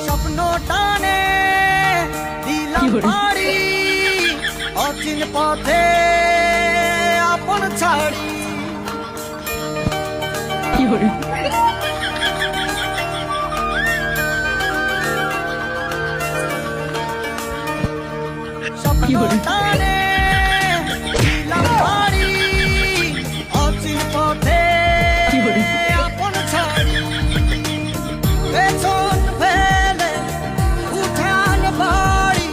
স্বপ্ন টানে দিলাম পাড়ি অচিন পথে আপন ছাড়ি স্বপ্ন টানে দিলাম পাড়ি অচিন পথে আপন ছাড়ি পেছন ফেলে উঠান বাড়ি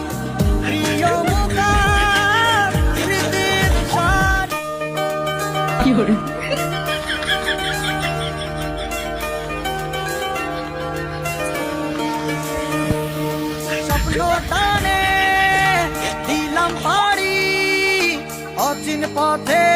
প্রিয় মুখার স্মৃতির সারি স্বপ্ন টানে দিলাম পাড়ি অচিন পথে